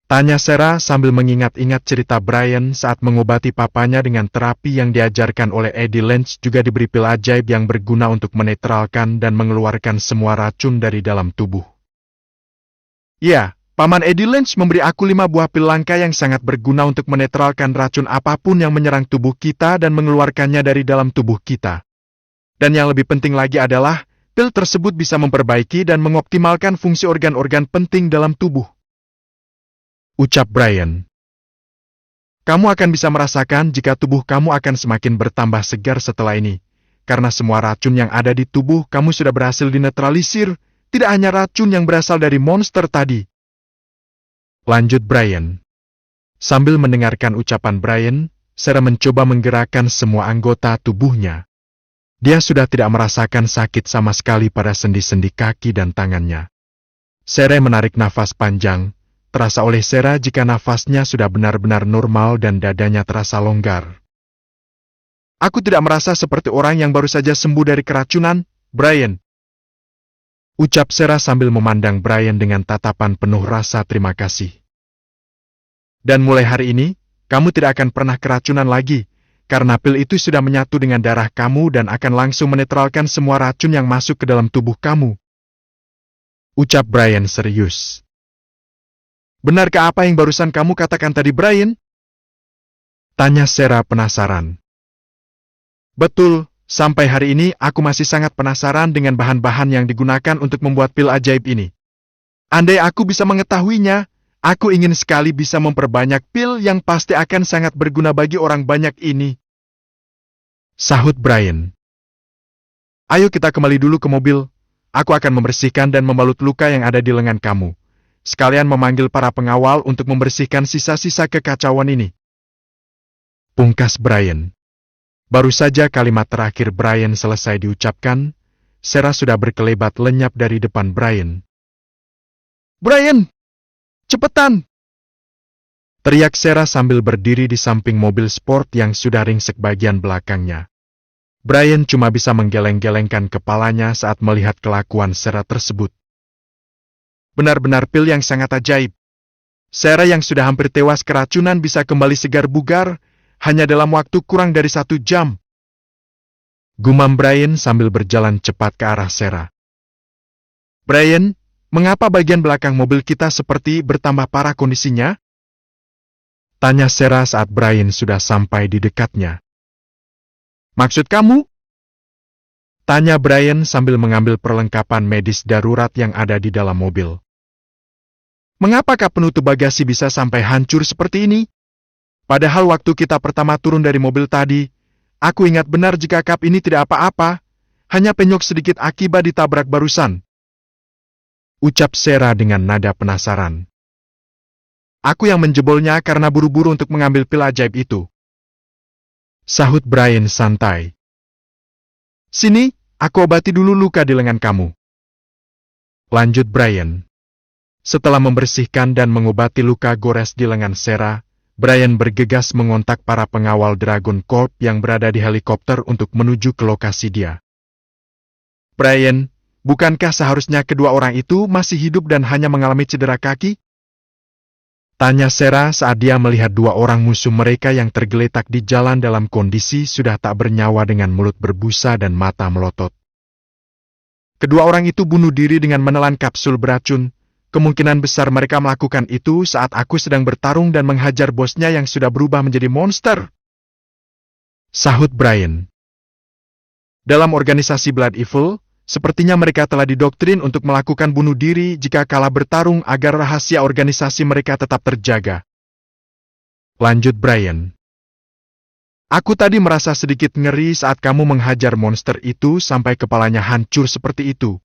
Tanya Sarah sambil mengingat-ingat cerita Brian saat mengobati papanya dengan terapi yang diajarkan oleh Eddie Lynch juga diberi pil ajaib yang berguna untuk menetralkan dan mengeluarkan semua racun dari dalam tubuh. Ya, Paman Eddie Lynch memberi aku 5 buah pil langka yang sangat berguna untuk menetralkan racun apapun yang menyerang tubuh kita dan mengeluarkannya dari dalam tubuh kita. Dan yang lebih penting lagi adalah, pil tersebut bisa memperbaiki dan mengoptimalkan fungsi organ-organ penting dalam tubuh. Ucap Brian. Kamu akan bisa merasakan jika tubuh kamu akan semakin bertambah segar setelah ini. Karena semua racun yang ada di tubuh kamu sudah berhasil dinetralisir, tidak hanya racun yang berasal dari monster tadi. Lanjut Brian. Sambil mendengarkan ucapan Brian, Sarah mencoba menggerakkan semua anggota tubuhnya. Dia sudah tidak merasakan sakit sama sekali pada sendi-sendi kaki dan tangannya. Sarah menarik nafas panjang. Terasa oleh Sarah jika nafasnya sudah benar-benar normal dan dadanya terasa longgar. Aku tidak merasa seperti orang yang baru saja sembuh dari keracunan, Brian. Ucap Sarah sambil memandang Brian dengan tatapan penuh rasa terima kasih. Dan mulai hari ini, kamu tidak akan pernah keracunan lagi, karena pil itu sudah menyatu dengan darah kamu dan akan langsung menetralkan semua racun yang masuk ke dalam tubuh kamu. Ucap Brian serius. Benarkah apa yang barusan kamu katakan tadi, Brian? Tanya Sarah penasaran. Betul, sampai hari ini aku masih sangat penasaran dengan bahan-bahan yang digunakan untuk membuat pil ajaib ini. Andai aku bisa mengetahuinya, aku ingin sekali bisa memperbanyak pil yang pasti akan sangat berguna bagi orang banyak ini. Sahut Brian. Ayo kita kembali dulu ke mobil. Aku akan membersihkan dan membalut luka yang ada di lengan kamu. Sekalian memanggil para pengawal untuk membersihkan sisa-sisa kekacauan ini. Pungkas Brian. Baru saja kalimat terakhir Brian selesai diucapkan, Sarah sudah berkelebat lenyap dari depan Brian. Brian! Cepetan! Teriak Sarah sambil berdiri di samping mobil sport yang sudah ringsek bagian belakangnya. Brian cuma bisa menggeleng-gelengkan kepalanya saat melihat kelakuan Sarah tersebut. Benar-benar pil yang sangat ajaib. Sarah yang sudah hampir tewas keracunan bisa kembali segar bugar, hanya dalam waktu kurang dari 1 jam. Gumam Brian sambil berjalan cepat ke arah Sarah. Brian, mengapa bagian belakang mobil kita seperti bertambah parah kondisinya? Tanya Sarah saat Brian sudah sampai di dekatnya. Maksud kamu? Tanya Brian sambil mengambil perlengkapan medis darurat yang ada di dalam mobil. Mengapakah penutup bagasi bisa sampai hancur seperti ini? Padahal waktu kita pertama turun dari mobil tadi, aku ingat benar jika kap ini tidak apa-apa, hanya penyok sedikit akibat ditabrak barusan. Ucap Sarah dengan nada penasaran. Aku yang menjebolnya karena buru-buru untuk mengambil pil ajaib itu. Sahut Brian santai. Sini, aku obati dulu luka di lengan kamu. Lanjut Brian. Setelah membersihkan dan mengobati luka gores di lengan Sarah, Brian bergegas mengontak para pengawal Dragon Corp yang berada di helikopter untuk menuju ke lokasi dia. Brian, bukankah seharusnya kedua orang itu masih hidup dan hanya mengalami cedera kaki? Tanya Sarah saat dia melihat dua orang musuh mereka yang tergeletak di jalan dalam kondisi sudah tak bernyawa dengan mulut berbusa dan mata melotot. Kedua orang itu bunuh diri dengan menelan kapsul beracun. Kemungkinan besar mereka melakukan itu saat aku sedang bertarung dan menghajar bosnya yang sudah berubah menjadi monster. Sahut Brian. Dalam organisasi Blood Evil, sepertinya mereka telah didoktrin untuk melakukan bunuh diri jika kalah bertarung agar rahasia organisasi mereka tetap terjaga. Lanjut Brian. Aku tadi merasa sedikit ngeri saat kamu menghajar monster itu sampai kepalanya hancur seperti itu.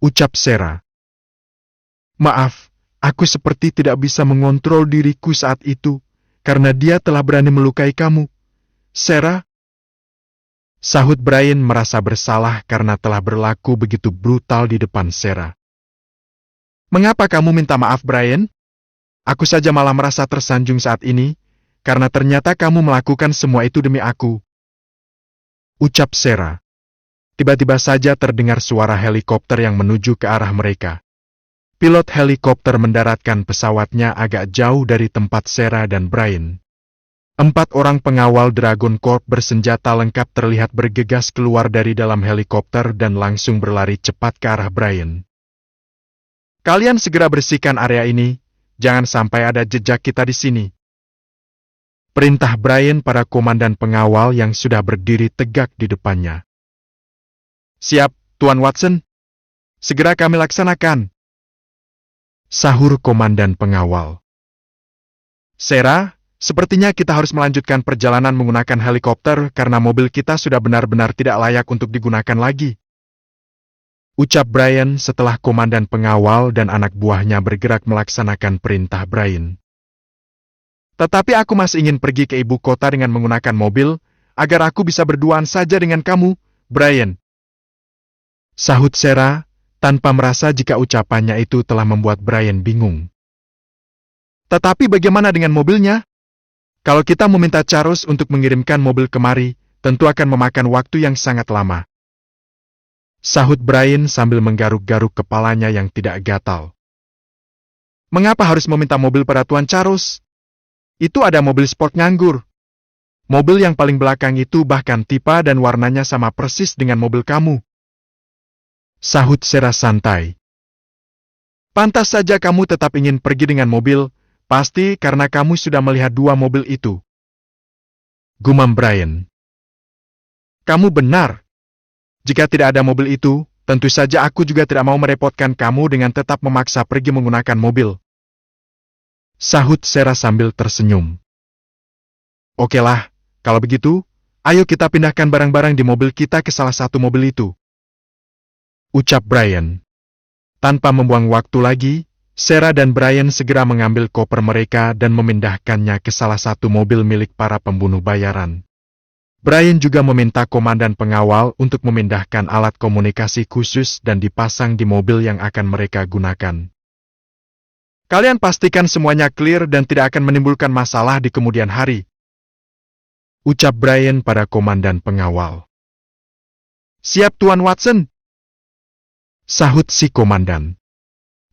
Ucap Sarah. Maaf, aku seperti tidak bisa mengontrol diriku saat itu, karena dia telah berani melukai kamu. Sarah? Sahut Brian merasa bersalah karena telah berlaku begitu brutal di depan Sarah. Mengapa kamu minta maaf, Brian? Aku saja malah merasa tersanjung saat ini, karena ternyata kamu melakukan semua itu demi aku. Ucap Sarah. Tiba-tiba saja terdengar suara helikopter yang menuju ke arah mereka. Pilot helikopter mendaratkan pesawatnya agak jauh dari tempat Sarah dan Brian. 4 orang pengawal Dragon Corp bersenjata lengkap terlihat bergegas keluar dari dalam helikopter dan langsung berlari cepat ke arah Brian. Kalian segera bersihkan area ini, jangan sampai ada jejak kita di sini. Perintah Brian pada komandan pengawal yang sudah berdiri tegak di depannya. Siap, Tuan Watson. Segera kami laksanakan. Sahur komandan pengawal. Sarah, sepertinya kita harus melanjutkan perjalanan menggunakan helikopter karena mobil kita sudah benar-benar tidak layak untuk digunakan lagi. Ucap Brian setelah komandan pengawal dan anak buahnya bergerak melaksanakan perintah Brian. Tetapi aku masih ingin pergi ke ibu kota dengan menggunakan mobil, agar aku bisa berduaan saja dengan kamu, Brian. Sahut Sarah, tanpa merasa jika ucapannya itu telah membuat Brian bingung. Tetapi bagaimana dengan mobilnya? Kalau kita meminta Charles untuk mengirimkan mobil kemari, tentu akan memakan waktu yang sangat lama. Sahut Brian sambil menggaruk-garuk kepalanya yang tidak gatal. Mengapa harus meminta mobil pada Tuan Charles? Itu ada mobil sport nganggur. Mobil yang paling belakang itu bahkan tipe dan warnanya sama persis dengan mobil kamu. Sahut Sarah santai. Pantas saja kamu tetap ingin pergi dengan mobil, pasti karena kamu sudah melihat 2 mobil itu. Gumam Brian. Kamu benar. Jika tidak ada mobil itu, tentu saja aku juga tidak mau merepotkan kamu dengan tetap memaksa pergi menggunakan mobil. Sahut Sarah sambil tersenyum. Okelah, kalau begitu, ayo kita pindahkan barang-barang di mobil kita ke salah satu mobil itu. Ucap Brian. Tanpa membuang waktu lagi, Sarah dan Brian segera mengambil koper mereka dan memindahkannya ke salah satu mobil milik para pembunuh bayaran. Brian juga meminta komandan pengawal untuk memindahkan alat komunikasi khusus dan dipasang di mobil yang akan mereka gunakan. Kalian pastikan semuanya clear dan tidak akan menimbulkan masalah di kemudian hari. Ucap Brian pada komandan pengawal. Siap Tuan Watson. Sahut si komandan.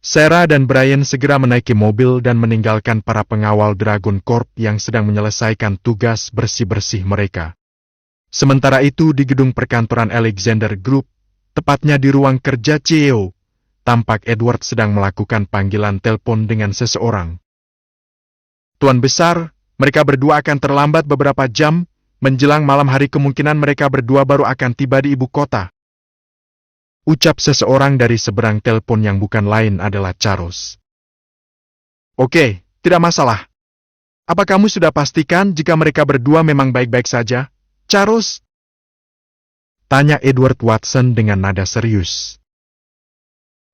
Sarah dan Brian segera menaiki mobil dan meninggalkan para pengawal Dragon Corp yang sedang menyelesaikan tugas bersih-bersih mereka. Sementara itu di gedung perkantoran Alexander Group, tepatnya di ruang kerja CEO, tampak Edward sedang melakukan panggilan telepon dengan seseorang. Tuan Besar, mereka berdua akan terlambat beberapa jam, Menjelang malam hari kemungkinan mereka berdua baru akan tiba di ibu kota. Ucap seseorang dari seberang telepon yang bukan lain adalah Charles. Oke, tidak masalah. Apa kamu sudah pastikan jika mereka berdua memang baik-baik saja, Charles? Tanya Edward Watson dengan nada serius.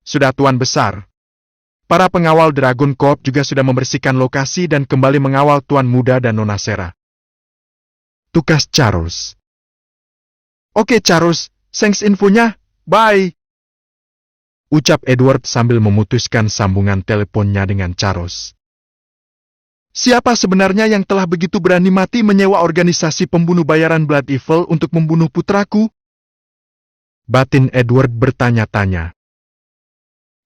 Sudah Tuan Besar. Para pengawal Dragon Corp juga sudah membersihkan lokasi dan kembali mengawal Tuan Muda dan Nona Sarah. Tukas Charles. Oke Charles, thanks infonya, bye. Ucap Edward sambil memutuskan sambungan teleponnya dengan Charles. Siapa sebenarnya yang telah begitu berani mati menyewa organisasi pembunuh bayaran Blood Evil untuk membunuh putraku? Batin Edward bertanya-tanya.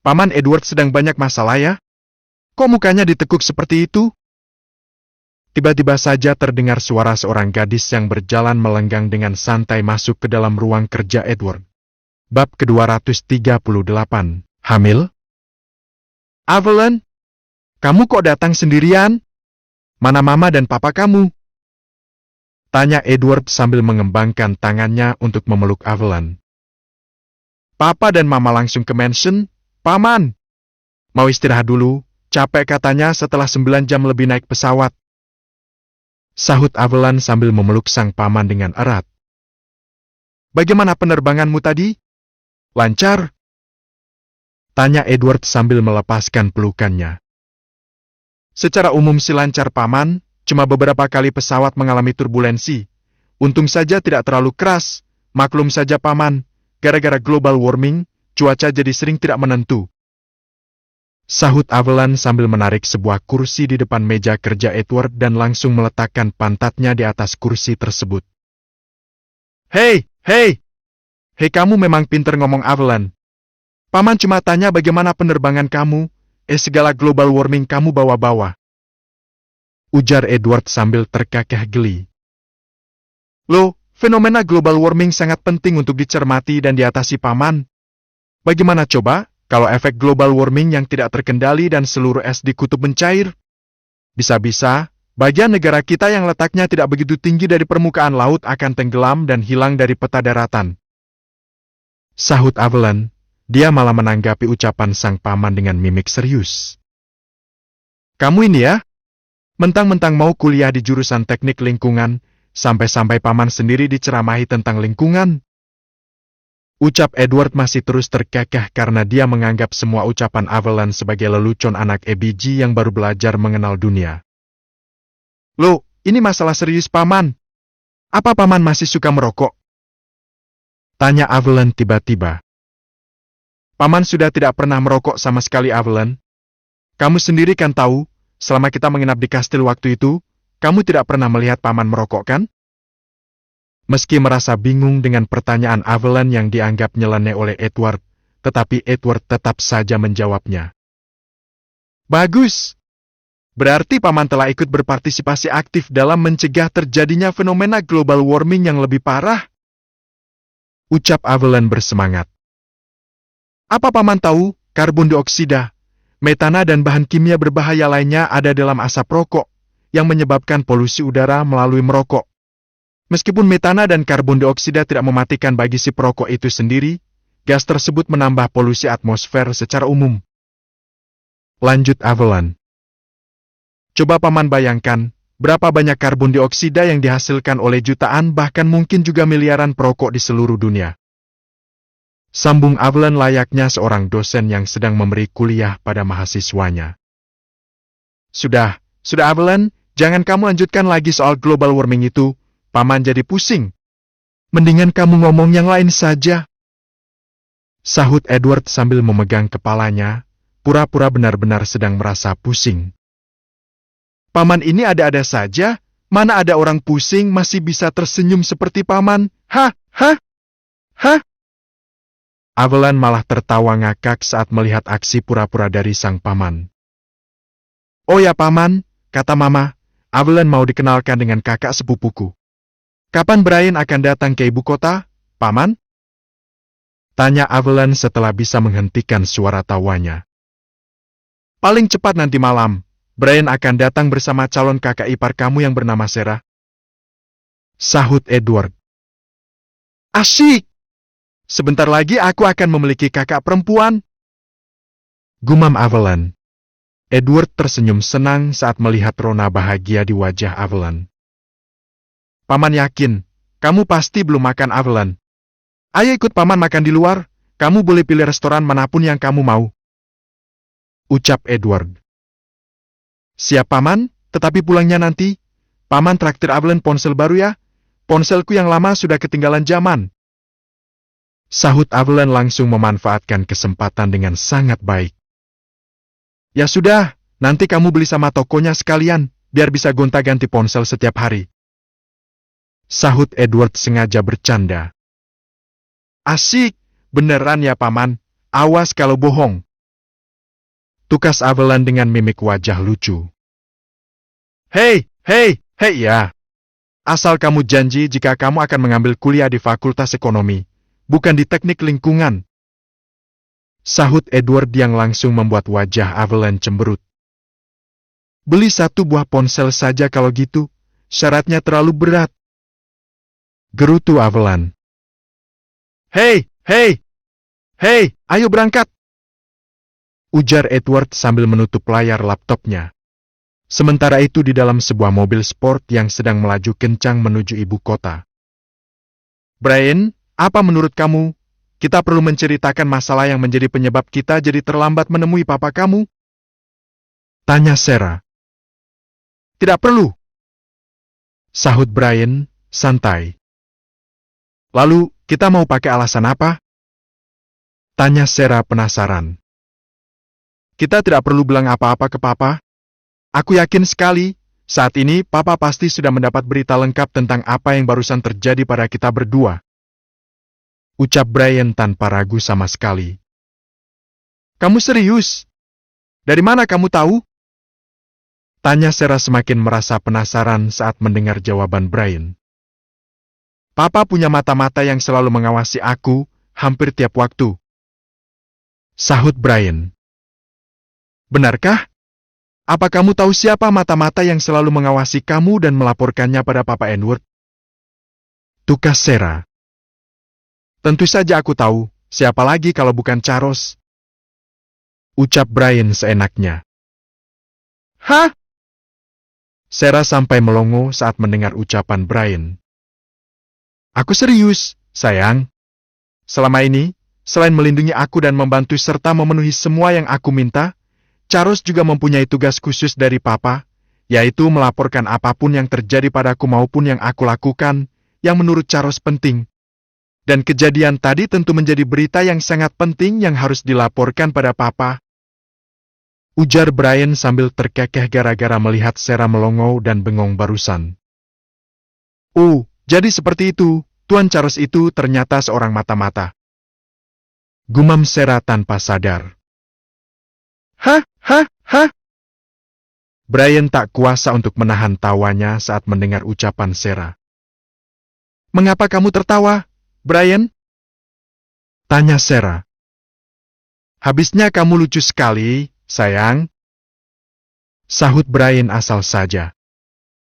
Paman Edward sedang banyak masalah ya? Kok mukanya ditekuk seperti itu? Tiba-tiba saja terdengar suara seorang gadis yang berjalan melenggang dengan santai masuk ke dalam ruang kerja Edward. Bab ke-238, Hamil? Evelyn? Kamu kok datang sendirian? Mana mama dan papa kamu? Tanya Edward sambil mengembangkan tangannya untuk memeluk Evelyn. Papa dan mama langsung ke mansion, Paman. Mau istirahat dulu, capek katanya setelah 9 jam lebih naik pesawat. Sahut Evelyn sambil memeluk sang paman dengan erat. Bagaimana penerbanganmu tadi? Lancar? Tanya Edward sambil melepaskan pelukannya. Secara umum sih lancar paman, cuma beberapa kali pesawat mengalami turbulensi. Untung saja tidak terlalu keras, maklum saja paman, gara-gara global warming, cuaca jadi sering tidak menentu. Sahut Evelyn sambil menarik sebuah kursi di depan meja kerja Edward dan langsung meletakkan pantatnya di atas kursi tersebut. Hei, hei! Hei kamu memang pinter ngomong Evelyn. Paman cuma tanya bagaimana penerbangan kamu, segala global warming kamu bawa-bawa. Ujar Edward sambil terkekeh geli. Loh, fenomena global warming sangat penting untuk dicermati dan diatasi paman. Bagaimana coba, kalau efek global warming yang tidak terkendali dan seluruh es di kutub mencair? Bisa-bisa, bagian negara kita yang letaknya tidak begitu tinggi dari permukaan laut akan tenggelam dan hilang dari peta daratan. Sahut Evelyn, dia malah menanggapi ucapan sang paman dengan mimik serius. Kamu ini ya? Mentang-mentang mau kuliah di jurusan teknik lingkungan, sampai-sampai paman sendiri diceramahi tentang lingkungan. Ucap Edward masih terus terkekeh karena dia menganggap semua ucapan Evelyn sebagai lelucon anak EBG yang baru belajar mengenal dunia. Loh, ini masalah serius paman. Apa paman masih suka merokok? Tanya Evelyn tiba-tiba. Paman sudah tidak pernah merokok sama sekali Evelyn. Kamu sendiri kan tahu, selama kita menginap di kastil waktu itu, kamu tidak pernah melihat paman merokok kan? Meski merasa bingung dengan pertanyaan Evelyn yang dianggap nyeleneh oleh Edward, tetapi Edward tetap saja menjawabnya. Bagus! Berarti paman telah ikut berpartisipasi aktif dalam mencegah terjadinya fenomena global warming yang lebih parah. Ucap Evelyn bersemangat. Apa paman tahu, karbon dioksida, metana dan bahan kimia berbahaya lainnya ada dalam asap rokok, yang menyebabkan polusi udara melalui merokok. Meskipun metana dan karbon dioksida tidak mematikan bagi si perokok itu sendiri, gas tersebut menambah polusi atmosfer secara umum. Lanjut Evelyn. Coba paman bayangkan, berapa banyak karbon dioksida yang dihasilkan oleh jutaan bahkan mungkin juga miliaran perokok di seluruh dunia. Sambung Evelyn layaknya seorang dosen yang sedang memberi kuliah pada mahasiswanya. Sudah Evelyn, jangan kamu lanjutkan lagi soal global warming itu. Paman jadi pusing. Mendingan kamu ngomong yang lain saja. Sahut Edward sambil memegang kepalanya, pura-pura benar-benar sedang merasa pusing. Paman ini ada-ada saja, mana ada orang pusing masih bisa tersenyum seperti paman. Hah? Evelyn malah tertawa ngakak saat melihat aksi pura-pura dari sang paman. Oh ya paman, kata mama, Evelyn mau dikenalkan dengan kakak sepupuku. Kapan Brian akan datang ke ibu kota, paman? Tanya Evelyn setelah bisa menghentikan suara tawanya. Paling cepat nanti malam, Brian akan datang bersama calon kakak ipar kamu yang bernama Sarah. Sahut Edward. Asyik! Sebentar lagi aku akan memiliki kakak perempuan. Gumam Evelyn. Edward tersenyum senang saat melihat rona bahagia di wajah Evelyn. Paman yakin, kamu pasti belum makan Evelyn. Ayo ikut paman makan di luar, kamu boleh pilih restoran manapun yang kamu mau. Ucap Edward. Siap paman, tetapi pulangnya nanti. Paman traktir Evelyn ponsel baru ya. Ponselku yang lama sudah ketinggalan zaman. Sahut Evelyn langsung memanfaatkan kesempatan dengan sangat baik. Ya sudah, nanti kamu beli sama tokonya sekalian, biar bisa gonta-ganti ponsel setiap hari. Sahut Edward sengaja bercanda. Asyik, beneran ya paman, awas kalau bohong. Tukas Evelyn dengan mimik wajah lucu. Hei ya. Asal kamu janji jika kamu akan mengambil kuliah di Fakultas Ekonomi, bukan di Teknik Lingkungan. Sahut Edward yang langsung membuat wajah Evelyn cemberut. Beli 1 buah ponsel saja kalau gitu, syaratnya terlalu berat. Gerutu Evelyn. Hei, ayo berangkat. Ujar Edward sambil menutup layar laptopnya. Sementara itu di dalam sebuah mobil sport yang sedang melaju kencang menuju ibu kota. Brian, apa menurut kamu? Kita perlu menceritakan masalah yang menjadi penyebab kita jadi terlambat menemui papa kamu? Tanya Sarah. Tidak perlu. Sahut Brian, santai. Lalu, kita mau pakai alasan apa? Tanya Sarah penasaran. Kita tidak perlu bilang apa-apa ke papa. Aku yakin sekali, saat ini papa pasti sudah mendapat berita lengkap tentang apa yang barusan terjadi pada kita berdua. Ucap Brian tanpa ragu sama sekali. Kamu serius? Dari mana kamu tahu? Tanya Sarah semakin merasa penasaran saat mendengar jawaban Brian. Papa punya mata-mata yang selalu mengawasi aku, hampir tiap waktu. Sahut Brian. Benarkah? Apa kamu tahu siapa mata-mata yang selalu mengawasi kamu dan melaporkannya pada Papa Edward? Tukas Sarah. Tentu saja aku tahu, siapa lagi kalau bukan Charles? Ucap Brian seenaknya. Hah? Sarah sampai melongo saat mendengar ucapan Brian. Aku serius, sayang. Selama ini, selain melindungi aku dan membantu serta memenuhi semua yang aku minta, Charles juga mempunyai tugas khusus dari Papa, yaitu melaporkan apapun yang terjadi padaku maupun yang aku lakukan, yang menurut Charles penting. Dan kejadian tadi tentu menjadi berita yang sangat penting yang harus dilaporkan pada Papa. Ujar Brian sambil terkekeh gara-gara melihat Sarah melongo dan bengong barusan. Oh, jadi seperti itu, Tuan Charles itu ternyata seorang mata-mata. Gumam Sarah tanpa sadar. Hah? Brian tak kuasa untuk menahan tawanya saat mendengar ucapan Sarah. Mengapa kamu tertawa, Brian? Tanya Sarah. Habisnya kamu lucu sekali, sayang. Sahut Brian asal saja.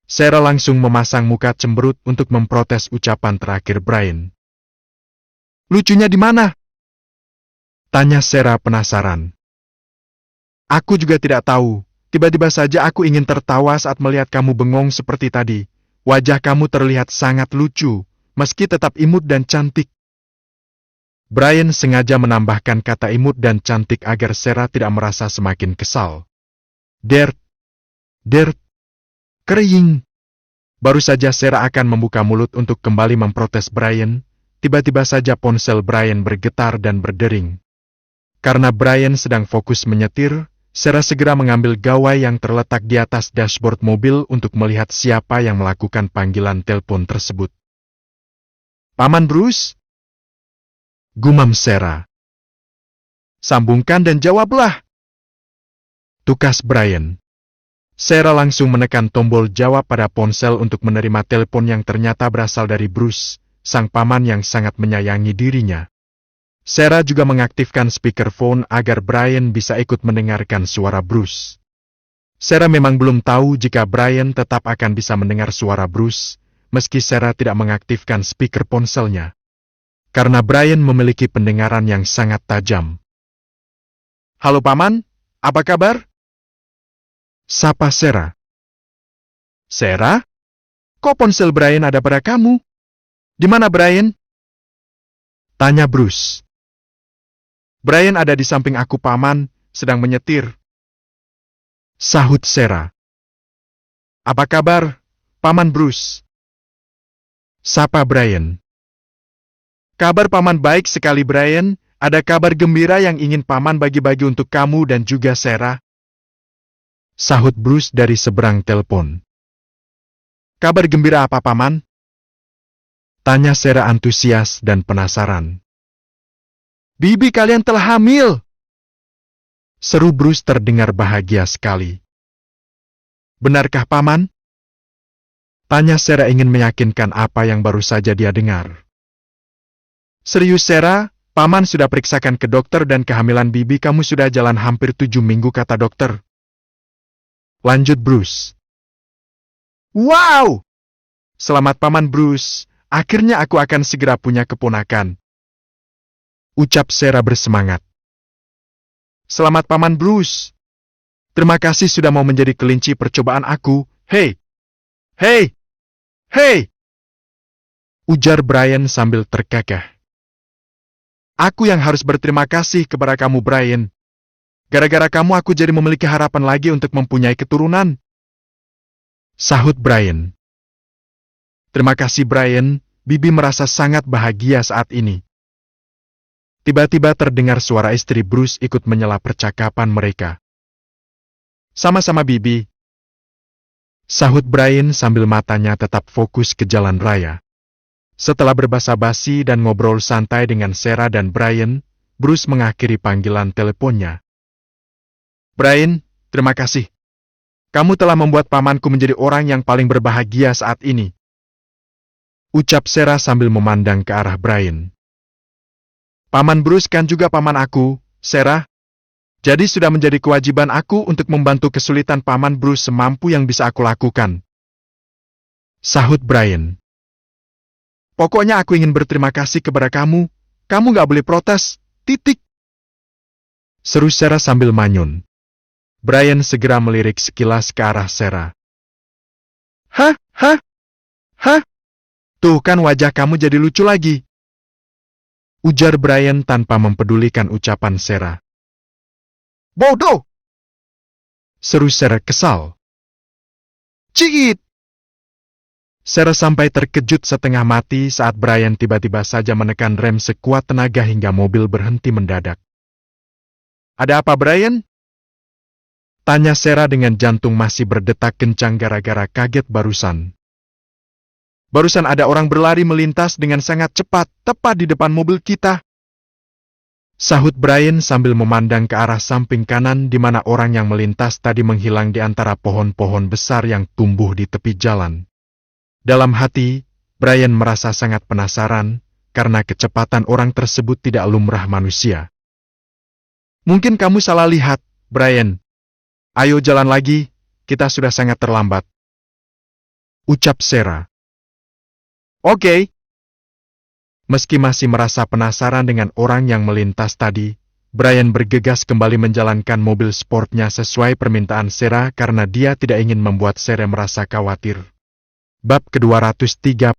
Sarah langsung memasang muka cemberut untuk memprotes ucapan terakhir Brian. Lucunya di mana? Tanya Sarah penasaran. Aku juga tidak tahu. Tiba-tiba saja aku ingin tertawa saat melihat kamu bengong seperti tadi. Wajah kamu terlihat sangat lucu, meski tetap imut dan cantik. Brian sengaja menambahkan kata imut dan cantik agar Sarah tidak merasa semakin kesal. Dert, kering. Baru saja Sarah akan membuka mulut untuk kembali memprotes Brian, tiba-tiba saja ponsel Brian bergetar dan berdering. Karena Brian sedang fokus menyetir, Sarah segera mengambil gawai yang terletak di atas dashboard mobil untuk melihat siapa yang melakukan panggilan telepon tersebut. Paman Bruce? Gumam Sarah. Sambungkan dan jawablah. Tukas Brian. Sarah langsung menekan tombol jawab pada ponsel untuk menerima telepon yang ternyata berasal dari Bruce, sang paman yang sangat menyayangi dirinya. Sarah juga mengaktifkan speakerphone agar Brian bisa ikut mendengarkan suara Bruce. Sarah memang belum tahu jika Brian tetap akan bisa mendengar suara Bruce, meski Sarah tidak mengaktifkan speaker ponselnya. Karena Brian memiliki pendengaran yang sangat tajam. Halo Paman, apa kabar? Sapa Sarah. Sarah? Kok ponsel Brian ada pada kamu? Di mana Brian? Tanya Bruce. Brian ada di samping aku Paman, sedang menyetir. Sahut Sarah. Apa kabar, Paman Bruce? Sapa Brian. Kabar Paman baik sekali Brian, ada kabar gembira yang ingin Paman bagi-bagi untuk kamu dan juga Sarah. Sahut Bruce dari seberang telepon. Kabar gembira apa Paman? Tanya Sarah antusias dan penasaran. Bibi kalian telah hamil! Seru Bruce terdengar bahagia sekali. Benarkah Paman? Tanya Sarah ingin meyakinkan apa yang baru saja dia dengar. Serius Sarah, Paman sudah periksakan ke dokter dan kehamilan bibi kamu sudah jalan hampir 7 minggu kata dokter. Lanjut Bruce. Wow! Selamat Paman Bruce, akhirnya aku akan segera punya keponakan. Ucap Sarah bersemangat. Selamat Paman Bruce. Terima kasih sudah mau menjadi kelinci percobaan aku. Hei! Hei! Hei! Ujar Brian sambil terkekeh. Aku yang harus berterima kasih kepada kamu Brian. Gara-gara kamu aku jadi memiliki harapan lagi untuk mempunyai keturunan. Sahut Brian. Terima kasih Brian, Bibi merasa sangat bahagia saat ini. Tiba-tiba terdengar suara istri Bruce ikut menyela percakapan mereka. Sama-sama Bibi. Sahut Brian sambil matanya tetap fokus ke jalan raya. Setelah berbasa-basi dan ngobrol santai dengan Sarah dan Brian, Bruce mengakhiri panggilan teleponnya. Brian, terima kasih. Kamu telah membuat pamanku menjadi orang yang paling berbahagia saat ini. Ucap Sarah sambil memandang ke arah Brian. Paman Bruce kan juga paman aku, Sarah. Jadi sudah menjadi kewajiban aku untuk membantu kesulitan paman Bruce semampu yang bisa aku lakukan. Sahut Brian. Pokoknya aku ingin berterima kasih kepada kamu. Kamu gak boleh protes. Titik. Seru Sarah sambil manyun. Brian segera melirik sekilas ke arah Sarah. Hah? Hah? Hah? Tuh kan wajah kamu jadi lucu lagi. Ujar Brian tanpa mempedulikan ucapan Sarah. Bodoh! Seru Sarah kesal. Ciit! Sarah sampai terkejut setengah mati saat Brian tiba-tiba saja menekan rem sekuat tenaga hingga mobil berhenti mendadak. Ada apa Brian? Tanya Sarah dengan jantung masih berdetak kencang gara-gara kaget barusan. Barusan ada orang berlari melintas dengan sangat cepat, tepat di depan mobil kita. Sahut Brian sambil memandang ke arah samping kanan di mana orang yang melintas tadi menghilang di antara pohon-pohon besar yang tumbuh di tepi jalan. Dalam hati, Brian merasa sangat penasaran karena kecepatan orang tersebut tidak lumrah manusia. Mungkin kamu salah lihat, Brian. Ayo jalan lagi, kita sudah sangat terlambat. Ucap Sarah. Oke. Meski masih merasa penasaran dengan orang yang melintas tadi, Brian bergegas kembali menjalankan mobil sportnya sesuai permintaan Sarah karena dia tidak ingin membuat Sarah merasa khawatir. Bab ke-230